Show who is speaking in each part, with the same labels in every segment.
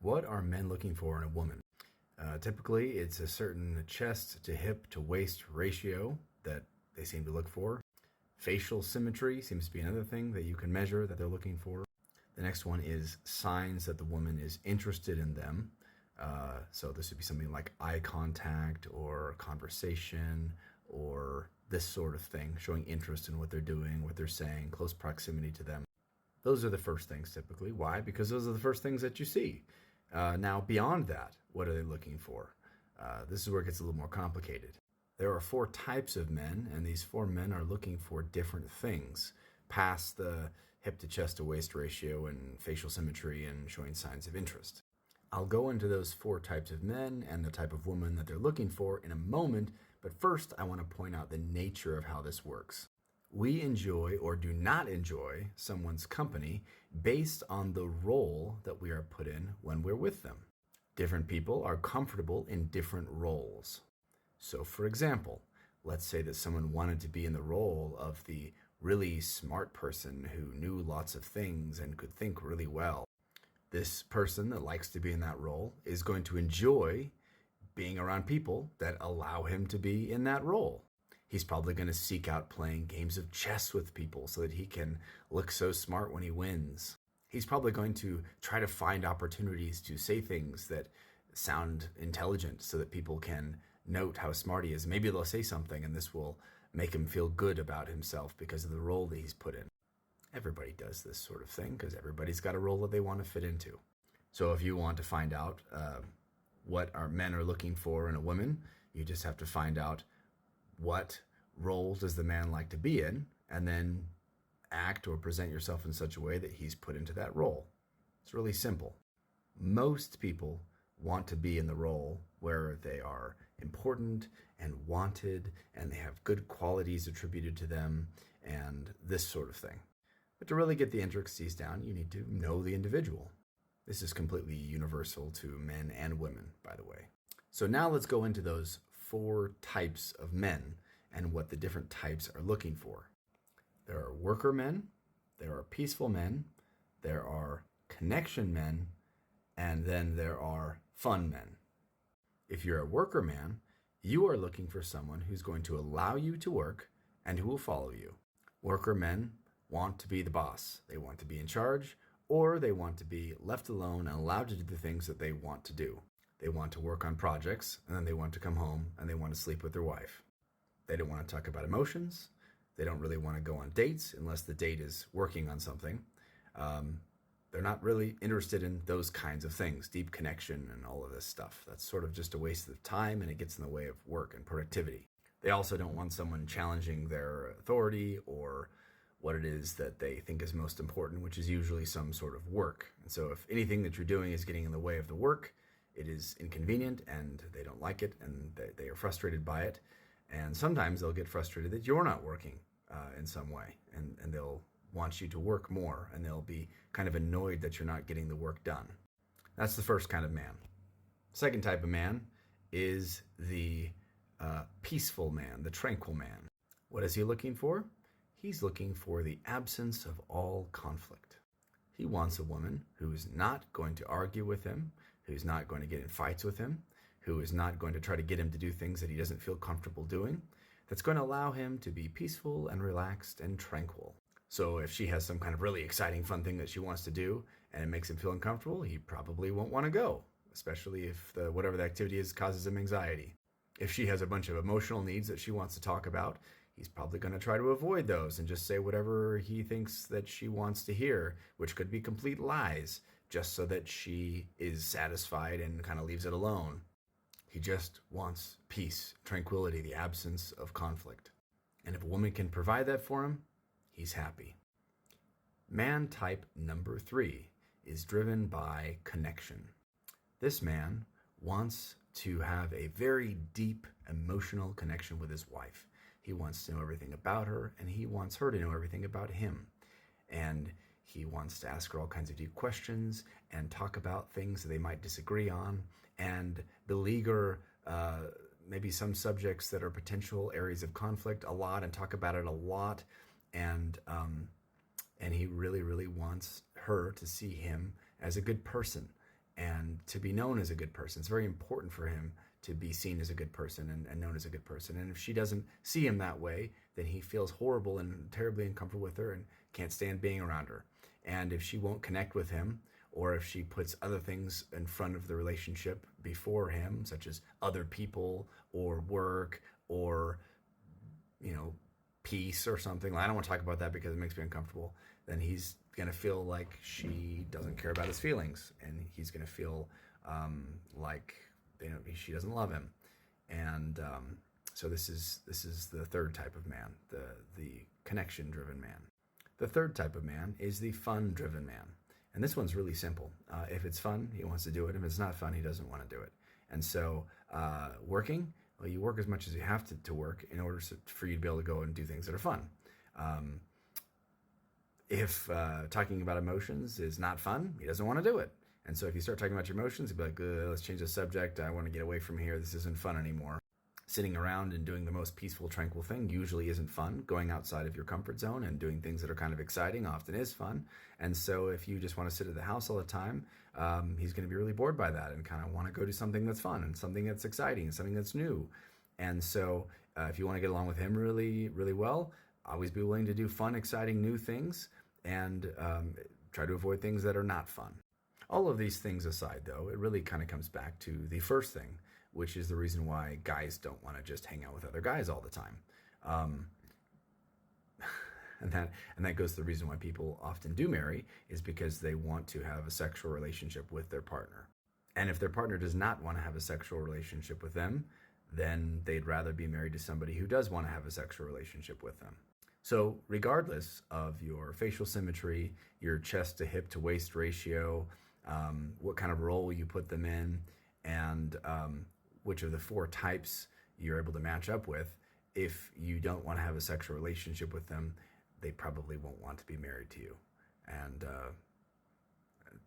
Speaker 1: What are men looking for in a woman? Typically, it's a certain chest to hip to waist ratio that they seem to look for. Facial symmetry seems to be another thing that you can measure that they're looking for. The next one is signs that the woman is interested in them. So this would be something like eye contact or conversation or this sort of thing, showing interest in what they're doing, what they're saying, close proximity to them. Those are the first things typically. Why? Because those are the first things that you see. Now, beyond that, what are they looking for? This is where it gets a little more complicated. There are four types of men, and these four men are looking for different things past the hip to chest to waist ratio and facial symmetry and showing signs of interest. I'll go into those four types of men and the type of woman that they're looking for in a moment, but first I want to point out the nature of how this works. We enjoy or do not enjoy someone's company based on the role that we are put in when we're with them. Different people are comfortable in different roles. So, for example, let's say that someone wanted to be in the role of the really smart person who knew lots of things and could think really well. This person that likes to be in that role is going to enjoy being around people that allow him to be in that role. He's probably going to seek out playing games of chess with people so that he can look so smart when he wins. He's probably going to try to find opportunities to say things that sound intelligent so that people can note how smart he is. Maybe they'll say something and this will make him feel good about himself because of the role that he's put in. Everybody does this sort of thing because everybody's got a role that they want to fit into. So if you want to find out what our men are looking for in a woman, you just have to find out what role does the man like to be in, and then act or present yourself in such a way that he's put into that role. It's really simple. Most people want to be in the role where they are important and wanted and they have good qualities attributed to them and this sort of thing. But to really get the intricacies down, you need to know the individual. This is completely universal to men and women, by the way. So now let's go into those four types of men and what the different types are looking for. There are worker men, there are peaceful men, there are connection men, and then there are fun men. If you're a worker man, you are looking for someone who's going to allow you to work and who will follow you. Worker men want to be the boss. They want to be in charge, or they want to be left alone and allowed to do the things that they want to do. They want to work on projects, and then they want to come home and they want to sleep with their wife. They don't want to talk about emotions. They don't really want to go on dates unless the date is working on something. They're not really interested in those kinds of things, deep connection and all of this stuff. That's sort of just a waste of time and it gets in the way of work and productivity. They also don't want someone challenging their authority or what it is that they think is most important, which is usually some sort of work. And so if anything that you're doing is getting in the way of the work, it is inconvenient and they don't like it and they are frustrated by it. And sometimes they'll get frustrated that you're not working in some way and they'll want you to work more and they'll be kind of annoyed that you're not getting the work done. That's the first kind of man. Second type of man is the peaceful man, the tranquil man. What is he looking for? He's looking for the absence of all conflict. He wants a woman who is not going to argue with him, who's not going to get in fights with him, who is not going to try to get him to do things that he doesn't feel comfortable doing, that's going to allow him to be peaceful and relaxed and tranquil. So if she has some kind of really exciting, fun thing that she wants to do and it makes him feel uncomfortable, he probably won't want to go, especially if whatever the activity is causes him anxiety. If she has a bunch of emotional needs that she wants to talk about, he's probably going to try to avoid those and just say whatever he thinks that she wants to hear, which could be complete lies, just so that she is satisfied and kind of leaves it alone. He just wants peace, tranquility, the absence of conflict. And if a woman can provide that for him, he's happy. Man type number 3 is driven by connection. This man wants to have a very deep emotional connection with his wife. He wants to know everything about her, and he wants her to know everything about him. And he wants to ask her all kinds of deep questions and talk about things that they might disagree on and beleaguer maybe some subjects that are potential areas of conflict a lot and talk about it a lot. And he really, really wants her to see him as a good person and to be known as a good person. It's very important for him to be seen as a good person and known as a good person. And if she doesn't see him that way, then he feels horrible and terribly uncomfortable with her and can't stand being around her. And if she won't connect with him, or if she puts other things in front of the relationship before him, such as other people or work or, peace or something, I don't want to talk about that because it makes me uncomfortable, then he's going to feel like she doesn't care about his feelings, and he's going to feel like she doesn't love him. And so this is the third type of man, the connection driven man. The third type of man is the fun driven man, and this one's really simple. If it's fun, he wants to do it. If it's not fun, he doesn't want to do it. And so working, well, you work as much as you have to work in order for you to be able to go and do things that are fun. If talking about emotions is not fun, he doesn't want to do it. And so if you start talking about your emotions, he'll be like, let's change the subject. I want to get away from here. This isn't fun anymore. Sitting around and doing the most peaceful, tranquil thing usually isn't fun. Going outside of your comfort zone and doing things that are kind of exciting often is fun. And so if you just want to sit at the house all the time, he's going to be really bored by that and kind of want to go do something that's fun and something that's exciting and something that's new. And so if you want to get along with him really, really well, always be willing to do fun, exciting, new things, and try to avoid things that are not fun. All of these things aside, though, it really kind of comes back to the first thing, which is the reason why guys don't want to just hang out with other guys all the time. And that goes to the reason why people often do marry, is because they want to have a sexual relationship with their partner. And if their partner does not want to have a sexual relationship with them, then they'd rather be married to somebody who does want to have a sexual relationship with them. So regardless of your facial symmetry, your chest to hip to waist ratio, what kind of role you put them in, and which of the four types you're able to match up with, if you don't want to have a sexual relationship with them, they probably won't want to be married to you. And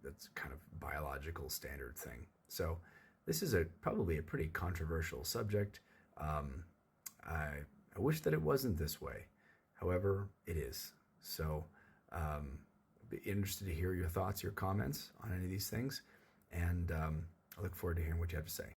Speaker 1: that's kind of biological standard thing. So this is probably a pretty controversial subject. I wish that it wasn't this way. However, it is. So be interested to hear your thoughts, your comments on any of these things. And I look forward to hearing what you have to say.